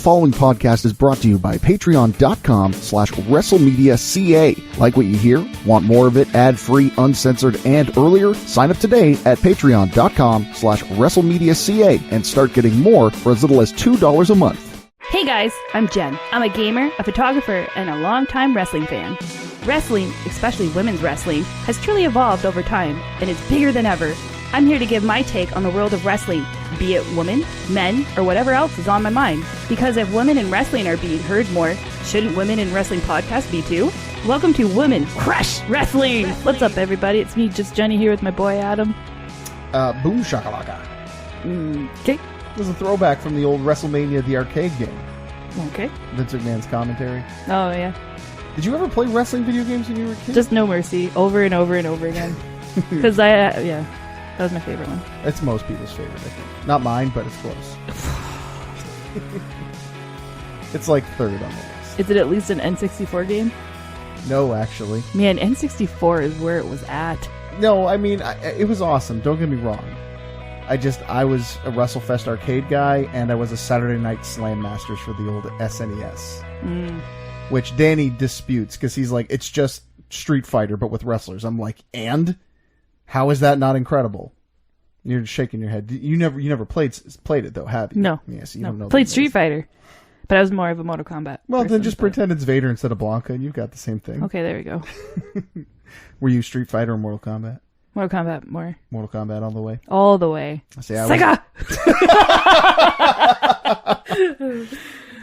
The following podcast is brought to you by patreon.com/WrestleMedia.ca. Like what you hear? Want more of it ad-free, uncensored, and earlier? Sign up today at patreon.com/WrestleMedia.ca and start getting more for as little as $2 a month. Hey guys, I'm Jen. I'm a gamer, a photographer, and a longtime wrestling fan. Wrestling, especially women's wrestling, has truly evolved over time, and it's bigger than ever. I'm here to give my take on the world of wrestling, be it women, men, or whatever else is on my mind. Because if women in wrestling are being heard more, shouldn't women in wrestling podcasts be too? Welcome to Women Crush Wrestling! What's up, everybody? It's me, just Jenny, here with my boy Adam. Boom shakalaka. Okay. This is a throwback from the old WrestleMania, the arcade game. Okay. Vince McMahon's commentary. Oh, yeah. Did you ever play wrestling video games when you were a kid? Just No Mercy, over and over and over again. Because that was my favorite one. It's most people's favorite, I think. Not mine, but it's close. It's like third on the list. Is it at least an N64 game? No, actually. Man, N64 is where it was at. No, I mean, it was awesome. Don't get me wrong. I was a WrestleFest arcade guy, and I was a Saturday Night Slam Masters for the old SNES. Which Danny disputes, because he's like, it's just Street Fighter, but with wrestlers. I'm like, and? How is that not incredible? You're shaking your head. You never played it, though, have you? No. Yes, you don't know. Played Street Fighter, but I was more of a Mortal Kombat Well, person, then just pretend it's Vader instead of Blanca, and you've got the same thing. Okay, there we go. Were you Street Fighter or Mortal Kombat? Mortal Kombat more. Mortal Kombat all the way? All the way. Sega!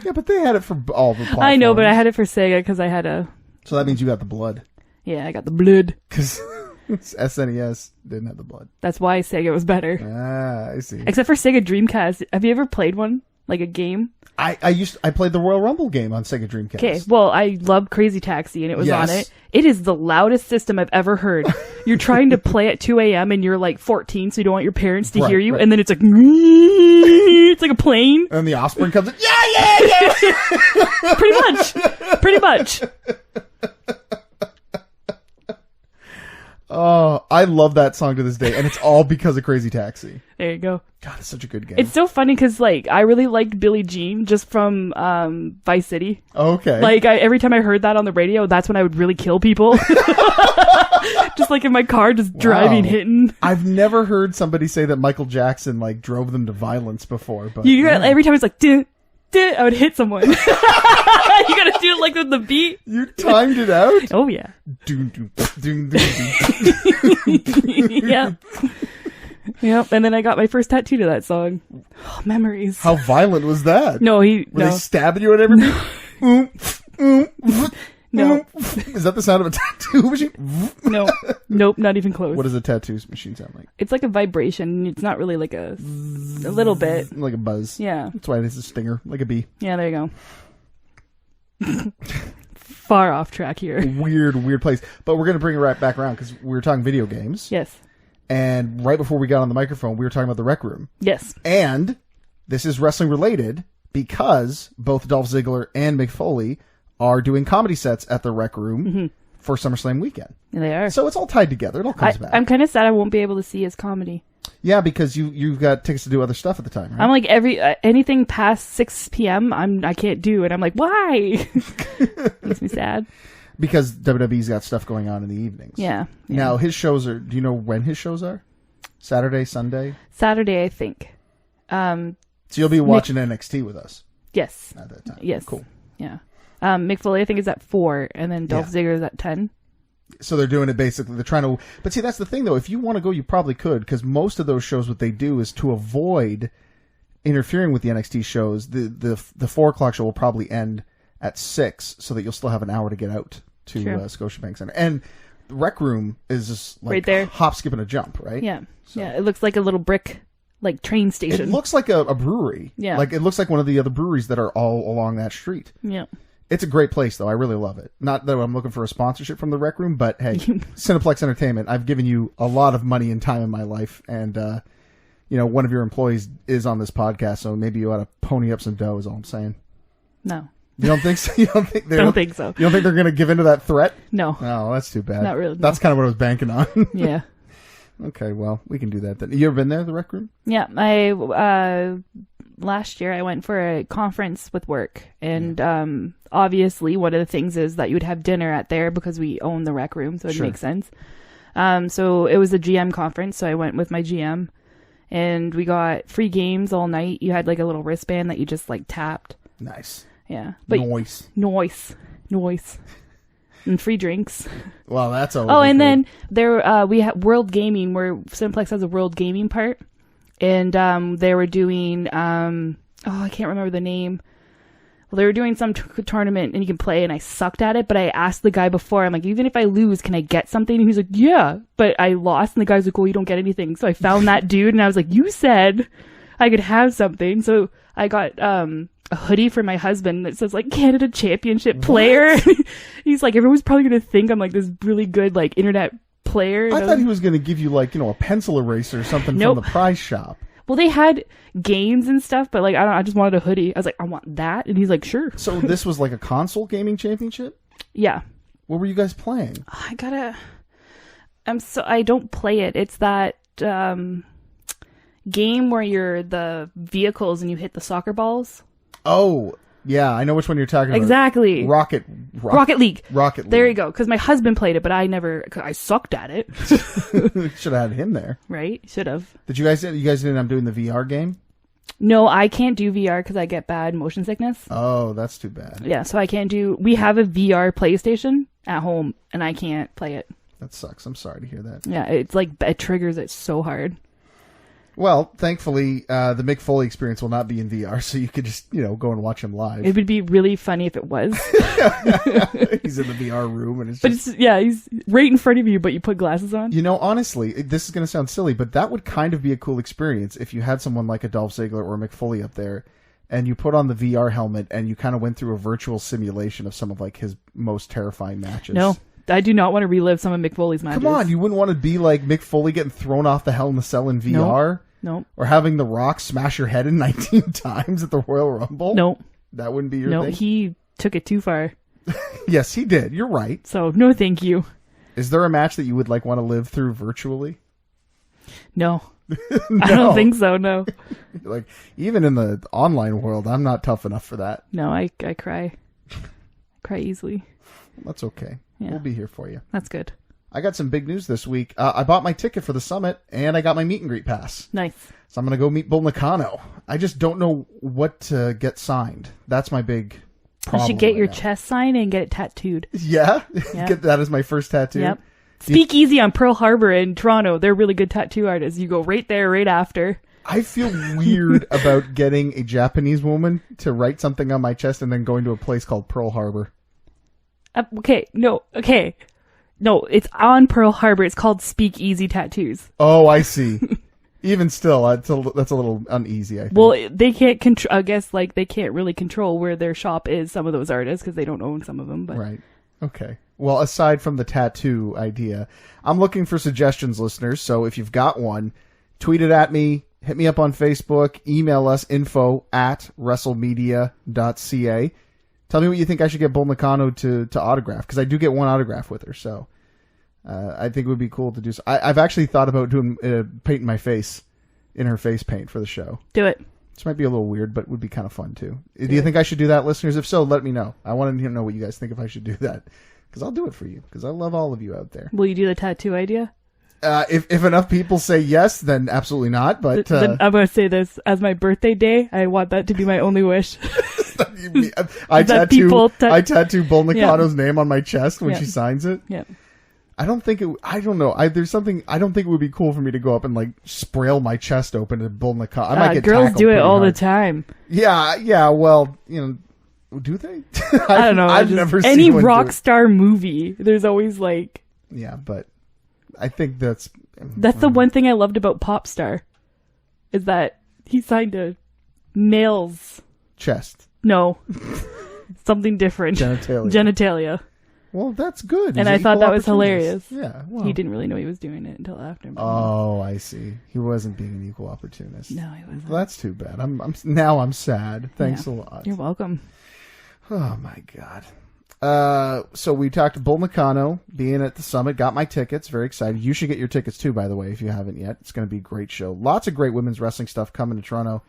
Yeah, but they had it for all the platforms. I know, but I had it for Sega because I had a... So that means you got the blood. Yeah, I got the blood. Because SNES didn't have the blood. That's why Sega was better. Ah, I see. Except for Sega Dreamcast. Have you ever played one? Like a game? I played the Royal Rumble game on Sega Dreamcast. Okay, well, I love Crazy Taxi, and it was on it. It is the loudest system I've ever heard. You're trying to play at 2 a.m. and you're like 14, so you don't want your parents to hear you, and then it's like, it's like a plane. And the offspring comes in, yeah! Pretty much. Oh, I love that song to this day, and it's all because of Crazy Taxi. There you go. God, it's such a good game. It's so funny because, like, I really liked Billie Jean just from Vice City. Okay. Like, every time I heard that on the radio, that's when I would really kill people. Just like in my car, just driving, hitting. I've never heard somebody say that Michael Jackson, like, drove them to violence before. But every time it's like, duh, I would hit someone. You gotta do it like with the beat. You timed it out? Oh, yeah. Yeah. Yep, and then I got my first tattoo to that song. Oh, memories. How violent was that? No, Were they stabbing you at every beat? No. Is that the sound of a tattoo machine? No. Nope, not even close. What does a tattoo machine sound like? It's like a vibration. It's not really like a little bit. Like a buzz. Yeah. That's why it is a stinger, like a bee. Yeah, there you go. Far off track here. Weird place. But we're going to bring it right back around because we were talking video games. Yes. And right before we got on the microphone, we were talking about the Rec Room. Yes. And this is wrestling related because both Dolph Ziggler and Mick Foley are doing comedy sets at the Rec Room for SummerSlam weekend. Yeah, they are. So it's all tied together. It all comes back. I'm kind of sad I won't be able to see his comedy. Yeah, because you've got tickets to do other stuff at the time, right? I'm like anything past 6 p.m. I can't do, and I'm like, why? Makes me sad. Because WWE's got stuff going on in the evenings. Yeah. Now his shows are. Do you know when his shows are? Saturday, Sunday. Saturday, I think. So you'll be watching NXT with us. Yes. At that time. Yes. Cool. Yeah. Mick Foley, I think, is at 4, and then Dolph Ziggler is at 10. So they're doing it basically. They're trying to. But see, that's the thing, though. If you want to go, you probably could, because most of those shows, what they do is to avoid interfering with the NXT shows. The 4 o'clock show will probably end at 6, so that you'll still have an hour to get out to Scotiabank Center. And the Rec Room is just like right there. Hop, skip, and a jump, right? Yeah. So. Yeah. It looks like a little brick, like train station. It looks like a brewery. Yeah. Like it looks like one of the other breweries that are all along that street. Yeah. It's a great place, though. I really love it. Not that I'm looking for a sponsorship from the Rec Room, but hey, Cineplex Entertainment, I've given you a lot of money and time in my life, and one of your employees is on this podcast, so maybe you ought to pony up some dough, is all I'm saying. No. You don't think so? You don't think don't think so. You don't think they're going to give in to that threat? No. No, that's too bad. Not really. That's kind of what I was banking on. Yeah. Okay, well, we can do that then. You ever been there, the rec room? Yeah, I last year I went for a conference with work, and obviously one of the things is that you would have dinner at there because we own the rec room, so it makes sense. So it was a GM conference, so I went with my GM, and we got free games all night. You had like a little wristband that you just like tapped. Nice. Yeah. But noise. And free drinks. Well, that's all. Oh, and then there we have World Gaming, where Cineplex has a World Gaming part, and they were doing I can't remember the name. Well, they were doing some tournament and you can play, and I sucked at it, but I asked the guy before, I'm like, even if I lose, can I get something? And he's like, yeah, but I lost, and the guy's like, well, you don't get anything. So I found that dude, and I was like, you said I could have something. So I got a hoodie for my husband that says like Canada Championship player. He's like, everyone's probably gonna think I'm like this really good like internet player. I thought he was gonna give you like, a pencil eraser or something from the prize shop. Well, they had games and stuff, but like I just wanted a hoodie. I was like, I want that, and he's like, sure. So this was like a console gaming championship? Yeah. What were you guys playing? I don't play it. It's that game where you're the vehicles and you hit the soccer balls. Oh, yeah, I know which one you're talking about. Exactly. Rocket League. Rocket League. There you go. Because my husband played it, but I sucked at it. Should have had him there. Right? Should have. Did you guys end up doing the VR game? No, I can't do VR because I get bad motion sickness. Oh, that's too bad. Yeah, so I can't do... We have a VR PlayStation at home, and I can't play it. That sucks. I'm sorry to hear that. Yeah, it's like... It triggers it so hard. Well, thankfully, the Mick Foley experience will not be in VR, so you could just, go and watch him live. It would be really funny if it was. He's in the VR room, and he's right in front of you, but you put glasses on. Honestly, this is going to sound silly, but that would kind of be a cool experience if you had someone like a Dolph Ziggler or a Mick Foley up there, and you put on the VR helmet, and you kind of went through a virtual simulation of some of like his most terrifying matches. No. I do not want to relive some of Mick Foley's matches. Come on, you wouldn't want to be like Mick Foley getting thrown off the Hell in the Cell in VR? Nope. Or having The Rock smash your head in 19 times at the Royal Rumble? Nope. That wouldn't be your thing? No, he took it too far. Yes, he did. You're right. So, no thank you. Is there a match that you would like want to live through virtually? No. No. I don't think so, no. Like, even in the online world, I'm not tough enough for that. No, I cry. I cry easily. That's okay. Yeah. We'll be here for you. That's good. I got some big news this week. I bought my ticket for the summit, and I got my meet and greet pass. Nice. So I'm going to go meet Bull Nakano. I just don't know what to get signed. That's my big problem. You should get your now. chest signed and get it tattooed. Yeah? Get that as my first tattoo? Yep. Speakeasy on Pearl Harbor in Toronto. They're really good tattoo artists. You go right there, right after. I feel weird about getting a Japanese woman to write something on my chest and then going to a place called Pearl Harbor. Okay. No, it's on Pearl Harbor. It's called Speakeasy Tattoos. Oh, I see. Even still, that's a little uneasy, I think. Well, they can't control. I guess they can't really control where their shop is. Some of those artists because they don't own some of them. But right. Okay. Well, aside from the tattoo idea, I'm looking for suggestions, listeners. So if you've got one, tweet it at me. Hit me up on Facebook. Email us info@WrestleMedia.ca. Tell me what you think I should get Bull Nakano to autograph, because I do get one autograph with her, so I think it would be cool to do so. I've actually thought about doing painting my face in her face paint for the show. Do it. Which might be a little weird, but would be kind of fun, too. Do you think I should do that, listeners? If so, let me know. I want to know what you guys think if I should do that, because I'll do it for you, because I love all of you out there. Will you do the tattoo idea? If enough people say yes, then absolutely not, but... Then I'm going to say this. As my birthday day, I want that to be my only wish. I tattoo Bull Nakano's name on my chest when she signs it. Yeah. I don't know. There's something, I don't think it would be cool for me to go up and sprayle my chest open to Bull Nakano. I might get girls do it all hard. the time. Yeah, well, do they? I don't know. I've never seen any one rock star movie, there's always Yeah, but I think that's the one thing I loved about Popstar is that he signed a male's chest. No. Something different. Genitalia. Well, that's good. And I thought that was hilarious. Yeah. Well. He didn't really know he was doing it until after. Oh, I see. He wasn't being an equal opportunist. No, he wasn't. Well, that's too bad. I'm sad. Thanks a lot. You're welcome. Oh my God. So we talked to Bull Nakano being at the summit. Got my tickets. Very excited. You should get your tickets too, by the way, if you haven't yet. It's going to be a great show. Lots of great women's wrestling stuff coming to Toronto.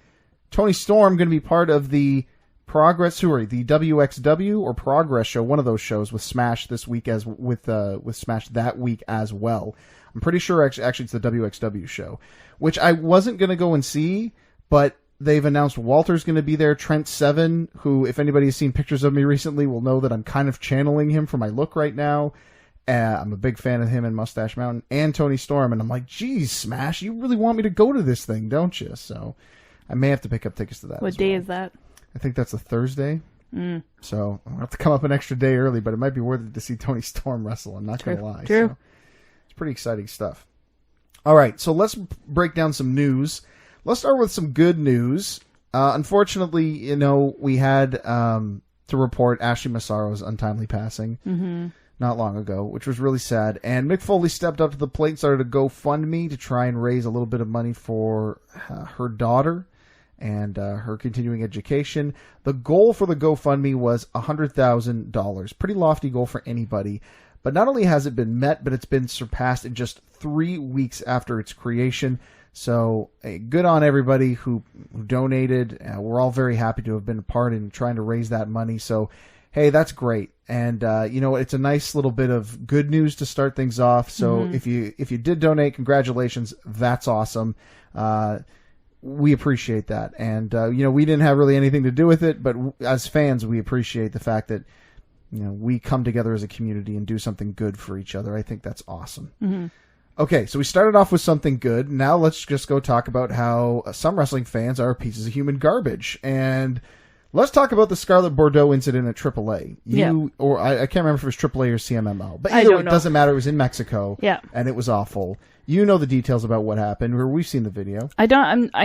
Tony Storm going to be part of the the WXW or Progress show, one of those shows with Smash this week with Smash that week as well. I'm pretty sure actually it's the WXW show, which I wasn't going to go and see, but they've announced Walter's going to be there. Trent Seven, who, if anybody has seen pictures of me recently, will know that I'm kind of channeling him for my look right now. I'm a big fan of him and Mustache Mountain and Tony Storm, and I'm like, geez, Smash, you really want me to go to this thing, don't you? So I may have to pick up tickets to that. What day is that? I think that's a Thursday. So I'll have to come up an extra day early, but it might be worth it to see Tony Storm wrestle. I'm not going to lie. True. So it's pretty exciting stuff. All right, so let's break down some news. Let's start with some good news. Unfortunately, we had to report Ashley Massaro's untimely passing not long ago, which was really sad. And Mick Foley stepped up to the plate and started a GoFundMe to try and raise a little bit of money for her daughter and her continuing education. The goal for the GoFundMe was $100,000. Pretty lofty goal for anybody. But not only has it been met, but it's been surpassed in just 3 weeks after its creation. So good on everybody who donated. We're all very happy to have been a part in trying to raise that money. So, hey, that's great. And, it's a nice little bit of good news to start things off. So if you did donate, congratulations. That's awesome. We appreciate that. And, we didn't have really anything to do with it, but as fans, we appreciate the fact that, we come together as a community and do something good for each other. I think that's awesome. Okay, so we started off with something good. Now let's just go talk about how some wrestling fans are pieces of human garbage. And let's talk about the Scarlett Bordeaux incident at AAA. I can't remember if it was AAA or CMML. But either way, it doesn't matter. It was in Mexico. Yeah. And it was awful. You know the details about what happened. We've seen the video. I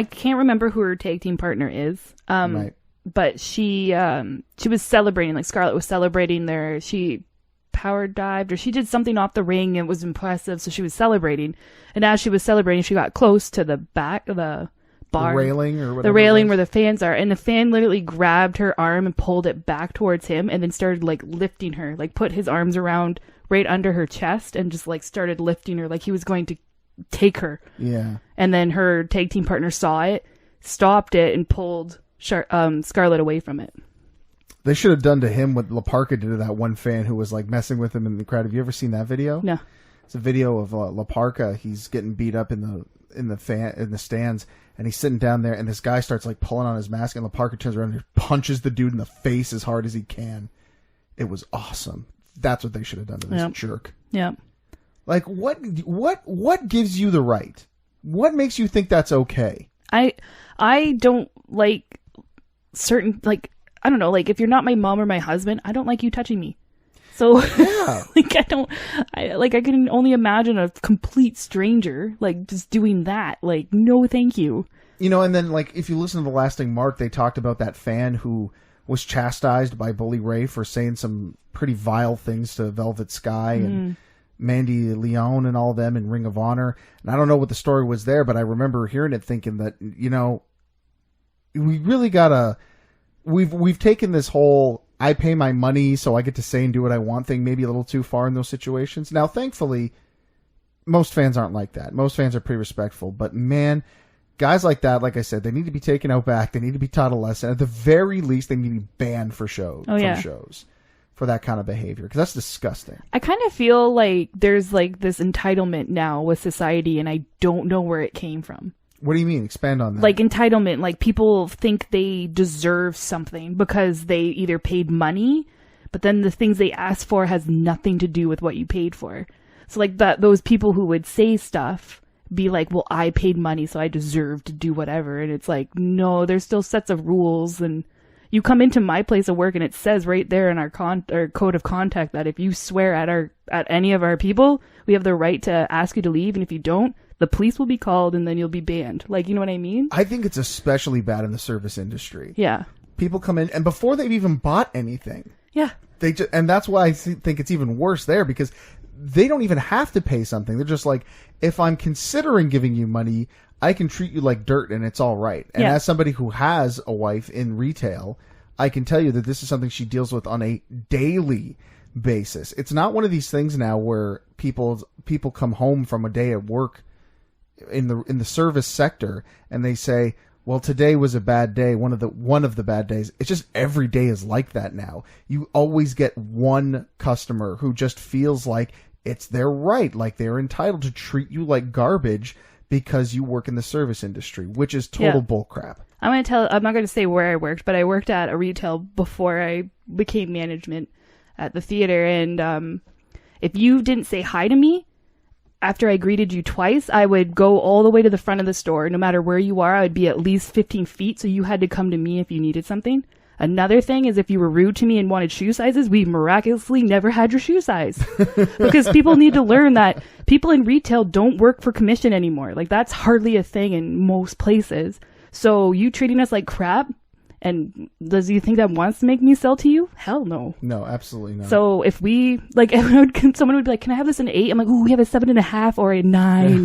can't remember who her tag team partner is. Right. But she was celebrating, like Scarlett was celebrating she power dived or she did something off the ring and it was impressive, so she was celebrating. And as she was celebrating, she got close to the back of the bar, the railing or whatever, the railing where the fans are, and the fan literally grabbed her arm and pulled it back towards him and then started like lifting her, like put his arms around right under her chest and just like started lifting her like he was going to take her. Yeah. And then her tag team partner saw it, stopped it, and pulled Scarlett away from it. They should have done to him what La Parka did to that one fan who was like messing with him in the crowd. Have you ever seen that video? No. It's a video of La Parka. He's getting beat up in the stands, and he's sitting down there, and this guy starts like pulling on his mask, and La Parka turns around and punches the dude in the face as hard as he can. It was awesome. That's what they should have done to this jerk. Yeah. Like what gives you the right? What makes you think that's okay? I don't like certain, like, I don't know, like if you're not my mom or my husband, I don't like you touching me. So yeah. I can only imagine a complete stranger like just doing that. Like, no, thank you. And then like if you listen to The Lasting Mark, they talked about that fan who was chastised by Bully Ray for saying some pretty vile things to Velvet Sky and Mandy Leon and all of them in Ring of Honor. And I don't know what the story was there, but I remember hearing it thinking that, we really gotta, we've taken this whole I pay my money so I get to say and do what I want thing maybe a little too far in those situations. Now, thankfully, most fans aren't like that. Most fans are pretty respectful, but man, guys like that, like I said, they need to be taken out back. They need to be taught a lesson. At the very least, they need to be banned from shows for that kind of behavior, because that's disgusting. I kind of feel like there's like this entitlement now with society, and I don't know where it came from. What do you mean? Expand on that. Like entitlement, like people think they deserve something because they either paid money, but then the things they asked for has nothing to do with what you paid for. So like those people who would say stuff be like, well, I paid money, so I deserve to do whatever. And it's like, no, there's still sets of rules. And you come into my place of work and it says right there in our code of conduct that if you swear at any of our people, we have the right to ask you to leave. And if you don't, the police will be called and then you'll be banned. Like, you know what I mean? I think it's especially bad in the service industry. Yeah. People come in, and before they've even bought anything. Yeah. And that's why I think it's even worse there, because they don't even have to pay something. They're just like, if I'm considering giving you money, I can treat you like dirt and it's all right. And as somebody who has a wife in retail, I can tell you that this is something she deals with on a daily basis. It's not one of these things now where people come home from a day at work in the service sector and they say, well, today was a bad day, one of the bad days. It's just every day is like that now. You always get one customer who just feels like it's their right, like they're entitled to treat you like garbage because you work in the service industry, which is total bullcrap. I'm not going to say where I worked, but I worked at a retail before I became management at the theater. And if you didn't say hi to me after I greeted you twice, I would go all the way to the front of the store. No matter where you are, I would be at least 15 feet. So you had to come to me if you needed something. Another thing is if you were rude to me and wanted shoe sizes, we miraculously never had your shoe size. Because people need to learn that people in retail don't work for commission anymore. Like, that's hardly a thing in most places. So you treating us like crap, and does you think that wants to make me sell to you? Hell no. No, absolutely not. So if we, like, someone would be like, can I have this in 8? I'm like, ooh, we have a 7.5 or a 9.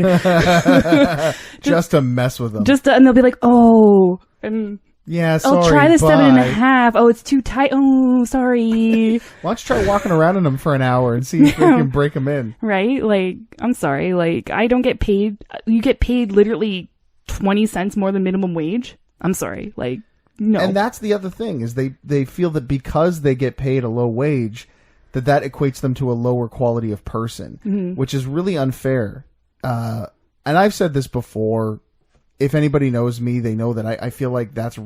just to mess with them. And they'll be like, oh, and... Yeah, sorry, I'll try the 7.5. Oh, it's too tight. Oh, sorry. Why don't you try walking around in them for an hour and see if you can break them in? Right? Like, I'm sorry. Like, I don't get paid. You get paid literally 20 cents more than minimum wage. I'm sorry. Like, no. And that's the other thing is they feel that because they get paid a low wage, that equates them to a lower quality of person, which is really unfair. And I've said this before. If anybody knows me, they know that I feel like that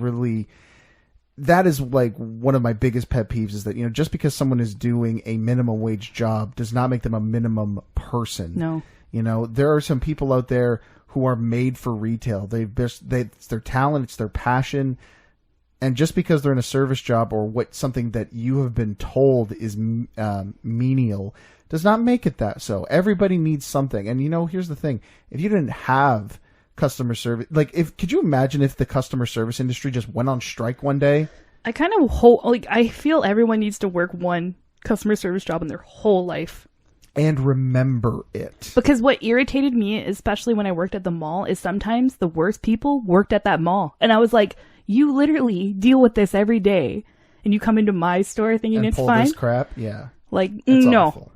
is like one of my biggest pet peeves is that, you know, just because someone is doing a minimum wage job does not make them a minimum person. No. You know, there are some people out there who are made for retail. It's their talent, it's their passion. And just because they're in a service job or something that you have been told is menial does not make it that so. Everybody needs something. And, you know, here's the thing. If you didn't have customer service, could you imagine if the customer service industry just went on strike one day? I kind of hope, I feel everyone needs to work one customer service job in their whole life. And remember it. Because what irritated me, especially when I worked at the mall, is sometimes the worst people worked at that mall. And I was like, you literally deal with this every day. And you come into my store thinking and it's pull fine? This crap? Yeah. Like, it's no. Awful.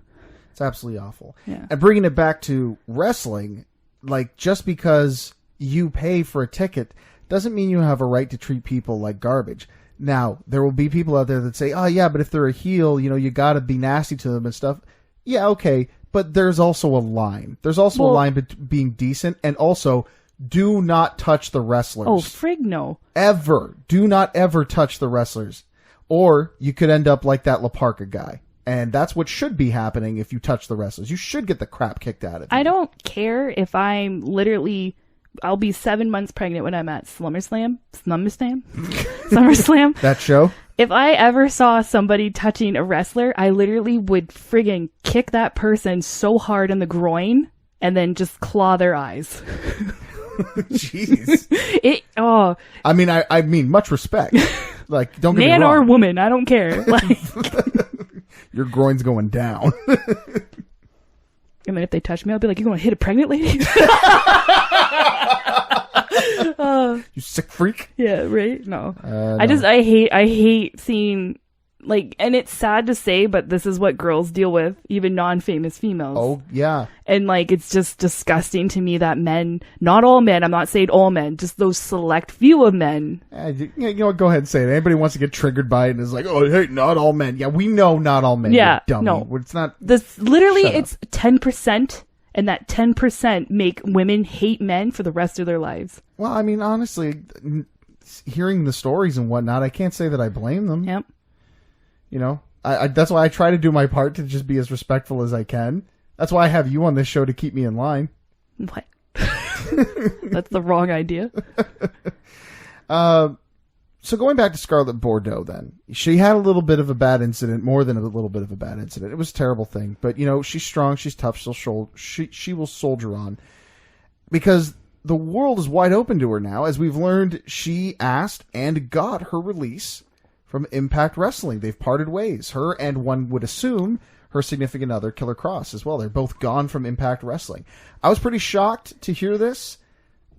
It's absolutely awful. Yeah. And bringing it back to wrestling, like, just because you pay for a ticket doesn't mean you have a right to treat people like garbage. Now, there will be people out there that say, oh, yeah, but if they're a heel, you know, you got to be nasty to them and stuff. Yeah, okay, but there's also a line. There's also a line being decent, and also, do not touch the wrestlers. Oh, frig no. Ever. Do not ever touch the wrestlers. Or you could end up like that La Parka guy. And that's what should be happening if you touch the wrestlers. You should get the crap kicked out of you. I don't care if I'm literally... I'll be 7 months pregnant when I'm at SummerSlam. That show? If I ever saw somebody touching a wrestler, I literally would friggin' kick that person so hard in the groin and then just claw their eyes. Jeez. I mean, much respect. Like, don't get me wrong. Man or woman, I don't care. Like, your groin's going down. And then if they touch me, I'll be like, "You going to hit a pregnant lady?" You sick freak. Yeah, right. No, no. I hate seeing, like, and it's sad to say, but this is what girls deal with, even non-famous females. Oh yeah. And like, it's just disgusting to me that men, not all men, I'm not saying all men, just those select few of men. You know what? Go ahead and say it. Anybody wants to get triggered by it and is like, "Oh, hey, not all men." Yeah, we know not all men. Yeah, you dummy. no, it's not. This literally, it's 10%. And that 10% make women hate men for the rest of their lives. Well, I mean, honestly, hearing the stories and whatnot, I can't say that I blame them. Yep. You know, that's why I try to do my part to just be as respectful as I can. That's why I have you on this show to keep me in line. What? That's the wrong idea. So going back to Scarlett Bordeaux then, she had a little bit of a bad incident, more than a little bit of a bad incident. It was a terrible thing, but, you know, she's strong, she's tough, she will soldier on. Because the world is wide open to her now. As we've learned, she asked and got her release from Impact Wrestling. They've parted ways. Her and, one would assume, her significant other, Killer Kross, as well. They're both gone from Impact Wrestling. I was pretty shocked to hear this,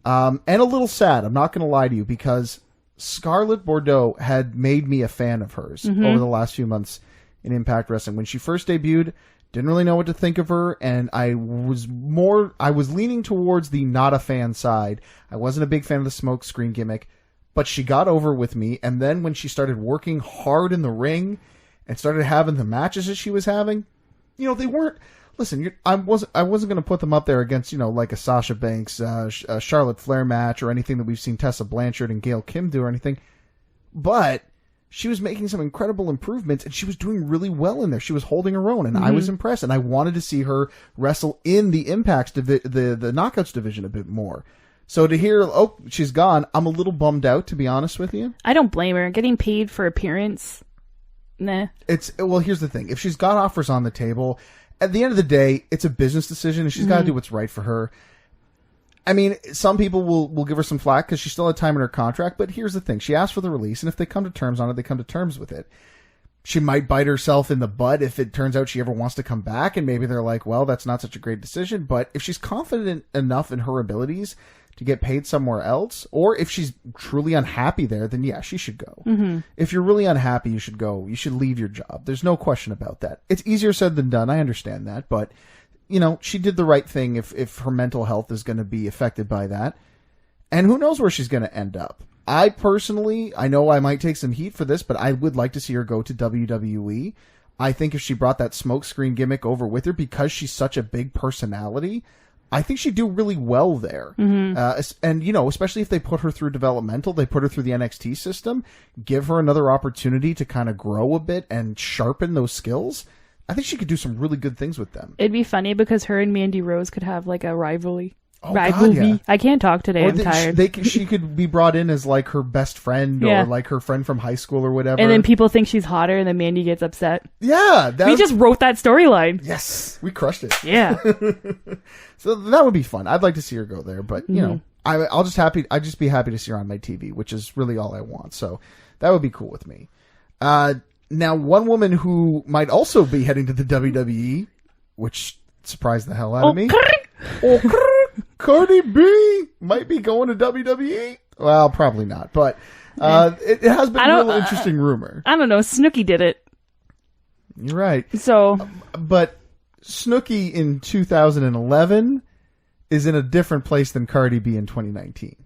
and a little sad, I'm not going to lie to you, because Scarlett Bordeaux had made me a fan of hers over the last few months in Impact Wrestling. When she first debuted, didn't really know what to think of her, and I was leaning towards the not a fan side. I wasn't a big fan of the smoke screen gimmick, but she got over with me, and then when she started working hard in the ring and started having the matches that she was having, they weren't... Listen, I wasn't going to put them up there against, like a Sasha Banks, a Charlotte Flair match or anything that we've seen Tessa Blanchard and Gail Kim do or anything. But she was making some incredible improvements, and she was doing really well in there. She was holding her own, and I was impressed. And I wanted to see her wrestle in the Impacts the Knockouts division a bit more. So to hear, she's gone, I'm a little bummed out, to be honest with you. I don't blame her. Getting paid for appearance, nah. Well, here's the thing. If she's got offers on the table... At the end of the day, it's a business decision, and she's got to do what's right for her. I mean, some people will give her some flack because she still had time in her contract, but here's the thing. She asked for the release, and if they come to terms on it, they come to terms with it. She might bite herself in the butt if it turns out she ever wants to come back, and maybe they're like, well, that's not such a great decision. But if she's confident enough in her abilities to get paid somewhere else, or if she's truly unhappy there, then yeah, she should go. If you're really unhappy, you should go. You should leave your job. There's no question about that. It's easier said than done. I understand that, but she did the right thing if her mental health is going to be affected by that. And who knows where she's going to end up. I personally, I know I might take some heat for this, but I would like to see her go to WWE. I think if she brought that smokescreen gimmick over with her, because she's such a big personality, I think she'd do really well there. And, especially if they put her through developmental, they put her through the NXT system, give her another opportunity to kind of grow a bit and sharpen those skills. I think she could do some really good things with them. It'd be funny because her and Mandy Rose could have like a rivalry. Oh, God, yeah. I can't talk today. I'm tired. She could be brought in as like her best friend or like her friend from high school or whatever. And then people think she's hotter, and then Mandy gets upset. Yeah. We just wrote that storyline. Yes. We crushed it. Yeah. So that would be fun. I'd like to see her go there, but I'd just be happy to see her on my TV, which is really all I want. So that would be cool with me. Now, one woman who might also be heading to the WWE, which surprised the hell out of me. Cardi B might be going to WWE. Well, probably not, but it has been a real interesting rumor. I don't know. Snooki did it. You're right. So, but Snooki in 2011 is in a different place than Cardi B in 2019.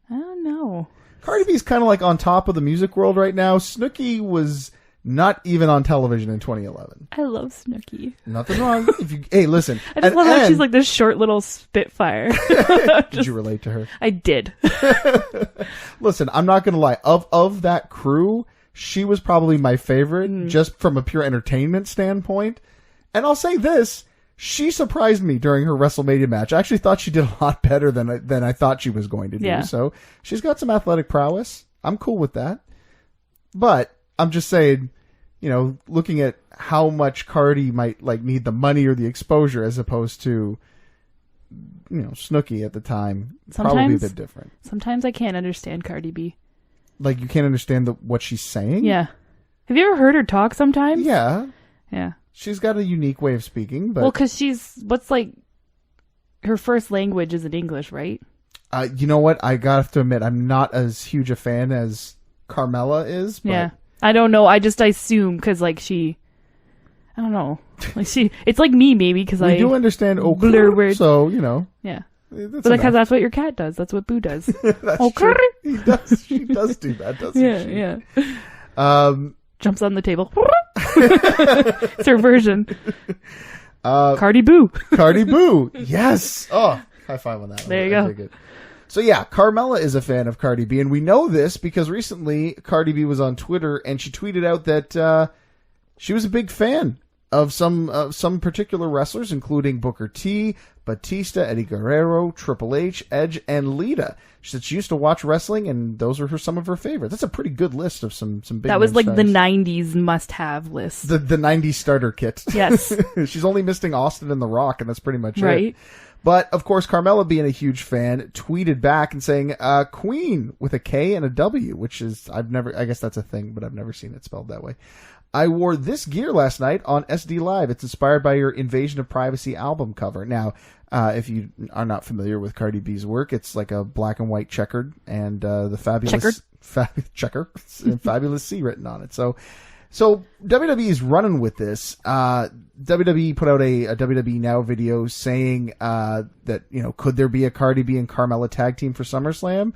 I don't know. Cardi B is kind of like on top of the music world right now. Snooki was not even on television in 2011. I love Snooki. Nothing wrong. Hey, listen. I just love how she's like this short little spitfire. Did you relate to her? I did. Listen, I'm not going to lie. Of that crew, she was probably my favorite, just from a pure entertainment standpoint. And I'll say this. She surprised me during her WrestleMania match. I actually thought she did a lot better than I thought she was going to do. Yeah. So she's got some athletic prowess. I'm cool with that. But I'm just saying, looking at how much Cardi might need the money or the exposure as opposed to, Snooki at the time, probably a bit different. Sometimes I can't understand Cardi B. Like, you can't understand what she's saying? Yeah. Have you ever heard her talk sometimes? Yeah. Yeah. She's got a unique way of speaking, but... Well, because her first language isn't English, right? You know what? I got to admit, I'm not as huge a fan as Carmella is. But... Yeah. I don't know. I assume because, I don't know. It's like me, maybe, because I do understand blur words. So, Yeah. But because that's what your cat does. That's what Boo does. That's true. She does do that, doesn't she? Yeah. Jumps on the table. It's her version. Cardi Boo. Cardi Boo. Yes. Oh, high five on that. There you go. Good. So yeah, Carmella is a fan of Cardi B, and we know this because recently Cardi B was on Twitter and she tweeted out that she was a big fan of some particular wrestlers, including Booker T, Batista, Eddie Guerrero, Triple H, Edge, and Lita. She said she used to watch wrestling, and those were some of her favorites. That's a pretty good list of some big. That was like stars. The '90s must-have list. The '90s starter kit. Yes. She's only missing Austin and The Rock, and that's pretty much right. it. But, of course, Carmella, being a huge fan, tweeted back and saying, Queen with a K and a W, which is, I guess that's a thing, but I've never seen it spelled that way. I wore this gear last night on SD Live. It's inspired by your Invasion of Privacy album cover. Now, if you are not familiar with Cardi B's work, it's like a black and white checkered, and the fabulous checker, fabulous C written on it. So WWE is running with this. WWE put out a WWE Now video saying that, could there be a Cardi B and Carmella tag team for SummerSlam?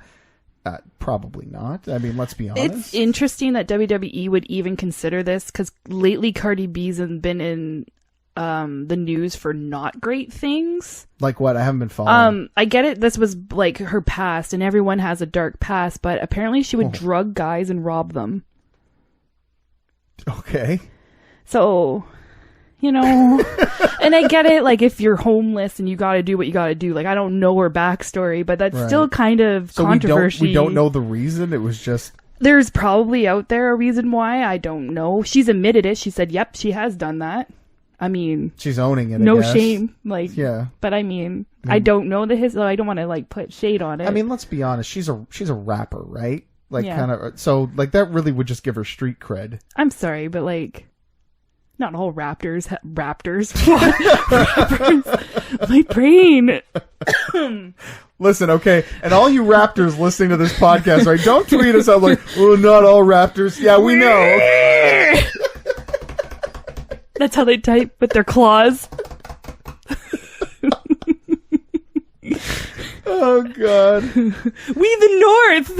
Probably not. I mean, let's be honest. It's interesting that WWE would even consider this, because lately Cardi B's been in the news for not great things. Like what? I haven't been following. I get it. This was like her past, and everyone has a dark past, but apparently she would drug guys and rob them. Okay. So, and I get it, like, if you're homeless and you gotta do what you gotta do. Like, I don't know her backstory, but that's still kind of controversy. We don't know the reason. It was just... There's probably out there a reason why. I don't know. She's admitted it. She said, yep, she has done that. I mean... She's owning it, No shame. Like, yeah. But I mean, I don't know the history. I don't want to, like, put shade on it. I mean, let's be honest. She's a rapper, right? Like, kind of... So, like, that really would just give her street cred. I'm sorry, but, like... Not all Raptors. Rappers. My brain. Listen, okay, and all you Raptors listening to this podcast, right? Don't tweet us out like, "Oh, not all Raptors." Yeah, we know. That's how they type, with their claws. Oh God. We the North.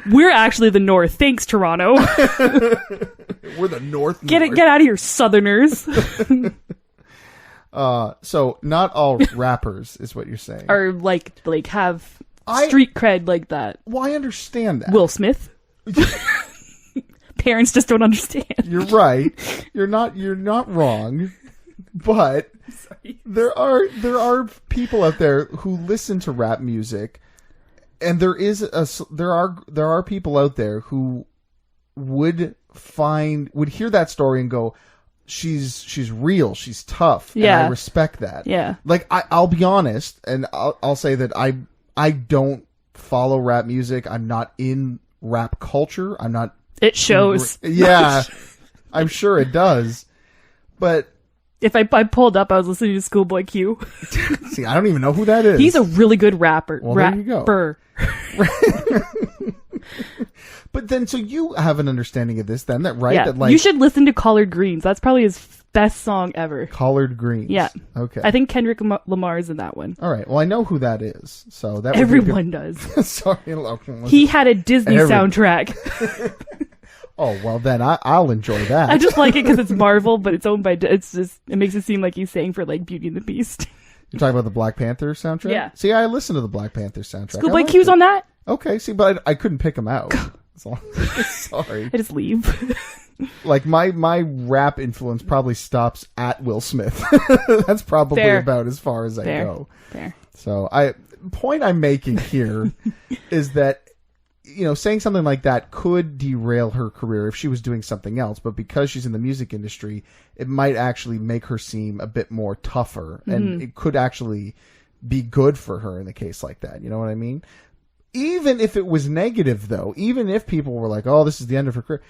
We're actually the North. Thanks, Toronto. We're the North. Get out of here, Southerners. So not all rappers is what you're saying. Are like have street cred like that. Well, I understand that. Will Smith. Parents just don't understand. You're right. You're not wrong. But there are people out there who listen to rap music, and there are people out there who would hear that story and go, she's real, she's tough, and I respect that. Yeah. Like I'll be honest, and I'll say that I don't follow rap music. I'm not in rap culture. I'm not. It shows. Yeah, I'm sure it does, but. If I pulled up, I was listening to Schoolboy Q. See, I don't even know who that is. He's a really good rapper. Well, there you go. But then, so you have an understanding of this then, right? Yeah, that, like, you should listen to Collard Greens. That's probably his best song ever. Collard Greens. Yeah. Okay. I think Kendrick Lamar's in that one. All right. Well, I know who that is. So that everyone does. Sorry. He had a Disney soundtrack. Oh, well, then I'll enjoy that. I just like it because it's Marvel, but it's owned by... it makes it seem like he's saying for, like, Beauty and the Beast. You're talking about the Black Panther soundtrack? Yeah. See, I listened to the Black Panther soundtrack. Schoolboy Q's on that? Okay, see, but I couldn't pick him out. Sorry. I just leave. Like, my rap influence probably stops at Will Smith. That's probably about as far as I go. Fair. So, point I'm making here is that, saying something like that could derail her career if she was doing something else, but because she's in the music industry, it might actually make her seem a bit more tougher, and it could actually be good for her in a case like that. You know what I mean? Even if it was negative, though, even if people were like, "Oh, this is the end of her career,"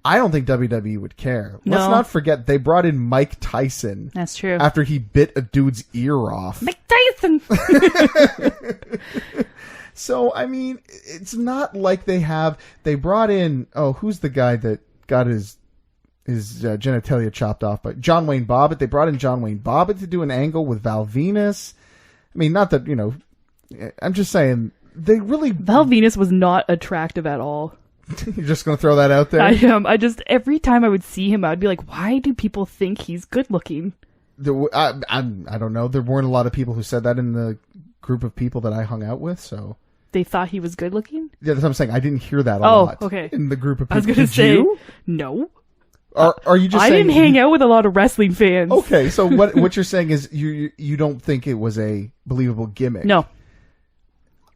I don't think WWE would care. No. Let's not forget they brought in Mike Tyson. That's true. After he bit a dude's ear off. Mike Tyson. So, I mean, it's not like they brought in, who's the guy that got his genitalia chopped off by John Wayne Bobbitt. They brought in John Wayne Bobbitt to do an angle with Val Venus. I mean, not that, I'm just saying, they really... Val Venus was not attractive at all. You're just going to throw that out there? I am. Every time I would see him, I'd be like, why do people think he's good looking? I don't know. There weren't a lot of people who said that in the group of people that I hung out with, so... They thought he was good looking? Yeah, that's what I'm saying. I didn't hear that a lot. Okay. In the group of people. I was going to say, you? No. Are you just saying... I didn't hang out with a lot of wrestling fans. Okay, so what you're saying is you don't think it was a believable gimmick? No.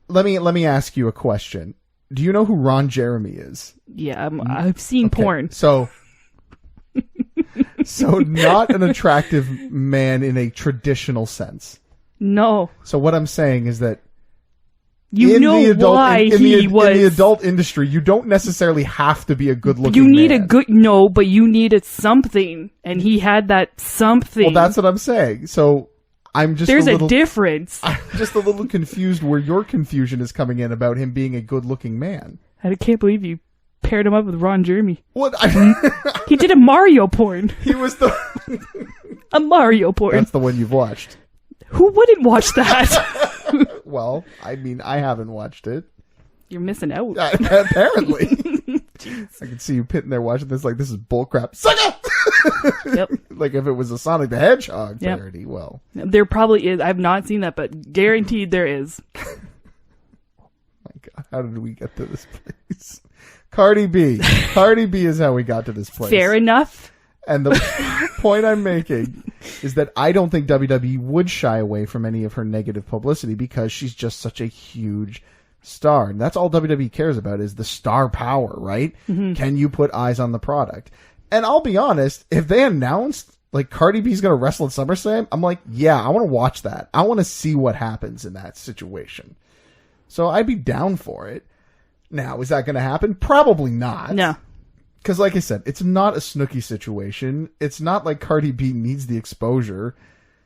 Let me ask you a question. Do you know who Ron Jeremy is? Yeah, I've seen porn. So not an attractive man in a traditional sense. No. So what I'm saying is that in the adult industry, you don't necessarily have to be a good-looking man. But you needed something, and he had that something. Well, that's what I'm saying. So I'm just There's a difference. I'm just a little confused where your confusion is coming in about him being a good-looking man. I can't believe you paired him up with Ron Jeremy. What? He did a Mario porn. He was the... A Mario porn. That's the one you've watched. Who wouldn't watch that? Well, I mean, I haven't watched it. You're missing out. Apparently. I can see you pitting there watching this like, this is bullcrap. Sucker! Yep. Like if it was a Sonic the Hedgehog parody, well. There probably is. I've not seen that, but guaranteed there is. My God, how did we get to this place? Cardi B. Cardi B is how we got to this place. Fair enough. And the point I'm making is that I don't think WWE would shy away from any of her negative publicity because she's just such a huge star. And that's all WWE cares about is the star power, right? Mm-hmm. Can you put eyes on the product? And I'll be honest, if they announced like Cardi B's going to wrestle at SummerSlam, I'm like, yeah, I want to watch that. I want to see what happens in that situation. So I'd be down for it. Now, is that going to happen? Probably not. No. Because like I said, it's not a Snooki situation. It's not like Cardi B needs the exposure.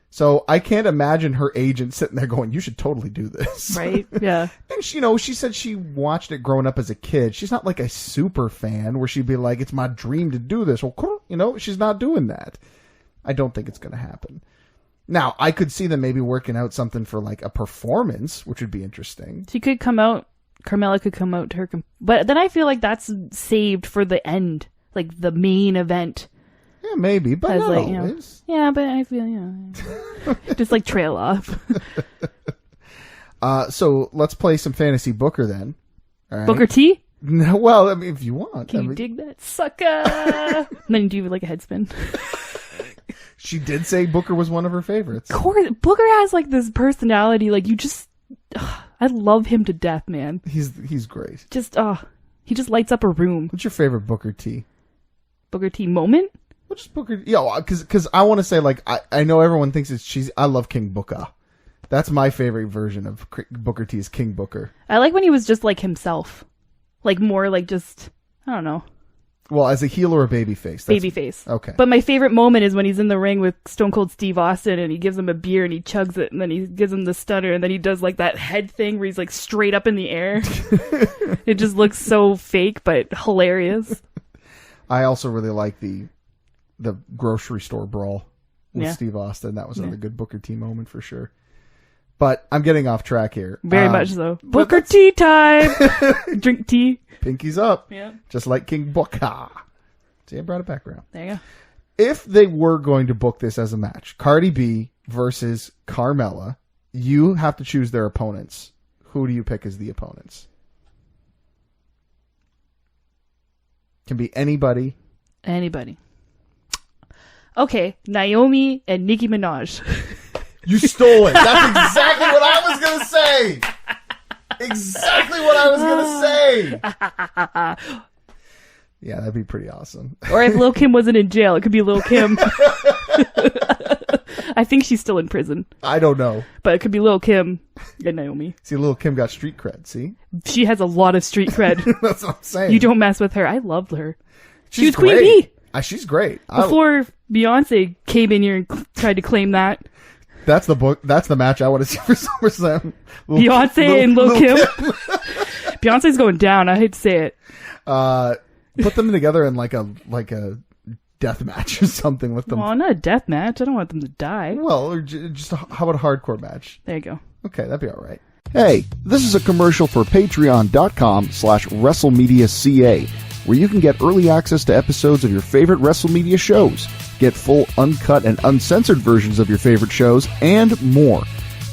So I can't imagine her agent sitting there going, you should totally do this. Right, yeah. And, she said she watched it growing up as a kid. She's not like a super fan where she'd be like, it's my dream to do this. Well, she's not doing that. I don't think it's going to happen. Now, I could see them maybe working out something for like a performance, which would be interesting. She could come out. Carmella could come out to her, but then I feel like that's saved for the end, like the main event. Yeah, maybe, but not like, always. Yeah, but I feel, just like trail off. So let's play some fantasy Booker then. All right? Booker T? No, well, I mean, if you want. Can you dig that sucker? And then you do like a head spin. She did say Booker was one of her favorites. Booker has like this personality, like you just... I love him to death, man. He's great. He just lights up a room. What's your favorite Booker T? Booker T moment? What's Booker? Yeah, because I want to say like I know everyone thinks it's cheesy. I love King Booker. That's my favorite version of Booker T is King Booker. I like when he was just like himself, like more like just I don't know. Well, as a heel or a babyface? Babyface. Okay. But my favorite moment is when he's in the ring with Stone Cold Steve Austin and he gives him a beer and he chugs it and then he gives him the stunner and then he does like that head thing where he's like straight up in the air. It just looks so fake but hilarious. I also really like the grocery store brawl with Steve Austin. That was another good Booker T moment for sure. But I'm getting off track here. Very much so. Booker T time! Drink tea. Pinkies up. Yeah. Just like King Booker. See, I brought it back around. There you go. If they were going to book this as a match, Cardi B versus Carmella, you have to choose their opponents. Who do you pick as the opponents? Can be anybody. Anybody. Okay, Naomi and Nicki Minaj. You stole it. That's exactly what I was going to say. Exactly what I was going to say. Yeah, that'd be pretty awesome. Or if Lil' Kim wasn't in jail, it could be Lil' Kim. I think she's still in prison. I don't know. But it could be Lil' Kim and Naomi. See, Lil' Kim got street cred, see? She has a lot of street cred. That's what I'm saying. You don't mess with her. I loved her. She was great. Queen Bee. She's great. Before Beyonce came in here and tried to claim that. That's the book. That's the match I want to see for SummerSlam. Beyonce and Lil' Kim. Beyonce's going down. I hate to say it. Put them together in like a death match or something with them. Well, not a death match. I don't want them to die. Well, or just how about a hardcore match? There you go. Okay, that'd be all right. Hey, this is a commercial for patreon.com/WrestleMedia.ca, where you can get early access to episodes of your favorite WrestleMedia shows, get full uncut and uncensored versions of your favorite shows, and more.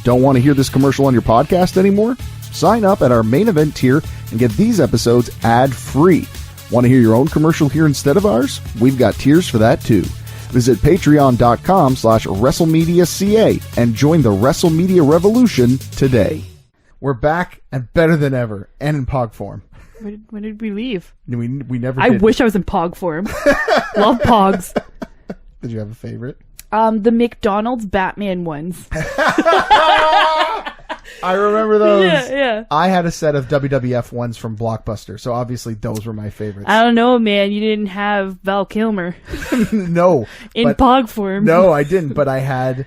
Don't want to hear this commercial on your podcast anymore? Sign up at our main event tier and get these episodes ad-free. Want to hear your own commercial here instead of ours? We've got tiers for that too. Visit patreon.com/WrestleMedia.ca and join the WrestleMedia revolution today. We're back and better than ever, and in POG form. When did we leave? We never I did. wish I was in POG form. Love POGs. Did you have a favorite? The McDonald's Batman ones. I remember those. Yeah. I had a set of WWF ones from Blockbuster, so obviously those were my favorites. I don't know, man. You didn't have Val Kilmer. No. In POG form. No, I didn't, but I had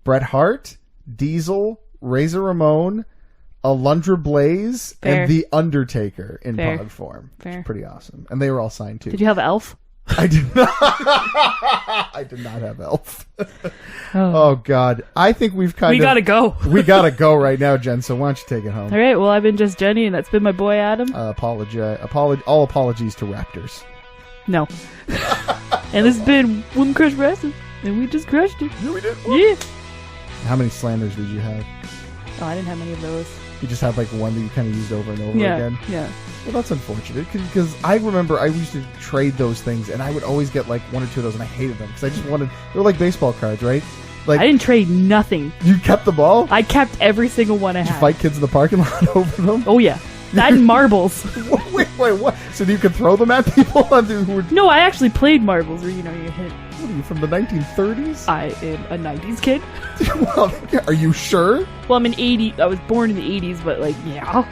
Bret Hart, Diesel, Razor Ramon, Alundra Blaze, Fair. and The Undertaker in Fair. Pog form. Fair. Pretty awesome. And they were all signed too. Did you have Elf? I did not. I did not have Elf. Oh God, I think we gotta go. We gotta go right now, Jen. So why don't you take it home? All right. Well, I've been just Jenny, and that's been my boy Adam. All apologies to Raptors. No. And this has been Women Crush Wrestling, and we just crushed it. Yeah, we did. Yeah. How many slanders did you have? Oh, I didn't have many of those. You just had like one that you kind of used over and over Yeah. again. Yeah. Well, that's unfortunate because I remember I used to trade those things, and I would always get like one or two of those, and I hated them because I just wanted. They were like baseball cards, right? Like I didn't trade nothing. you kept the ball. I kept every single one I Did you had. fight kids in the parking lot over them? Oh yeah. That and marbles. Wait, what? So you could throw them at people who were No, I actually played marbles, where you hit. what are you, from the 1930s? I am a 90s kid. Well, are you sure? Well, I'm an 80. I was born in the 80s, but like, yeah.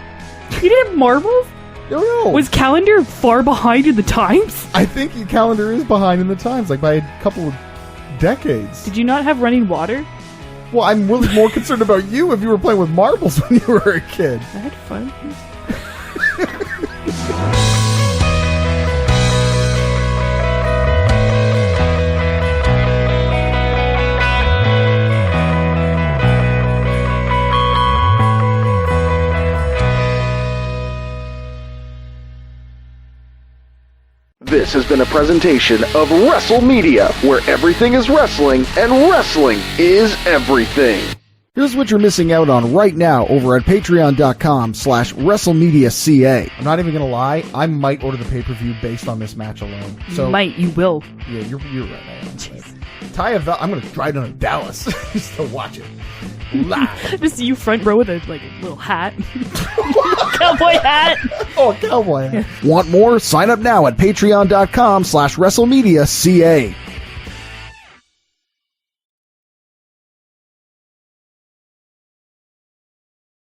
You didn't have marbles? No. Was calendar far behind in the times? I think your calendar is behind in the times, like by a couple of decades. Did you not have running water? Well, I'm really more concerned about you if you were playing with marbles when you were a kid. I had fun. This has been a presentation of WrestleMedia, where everything is wrestling and wrestling is everything. Here's what you're missing out on right now over at patreon.com/WrestleMedia.ca. I'm not even gonna lie, I might order the pay-per-view based on this match alone. So You will. yeah, you're right. I'm gonna drive down to Dallas just to watch it live. Just you front row with a little hat. Cowboy hat. Oh, cowboy! Want more? Sign up now at patreon.com/WrestleMedia.ca.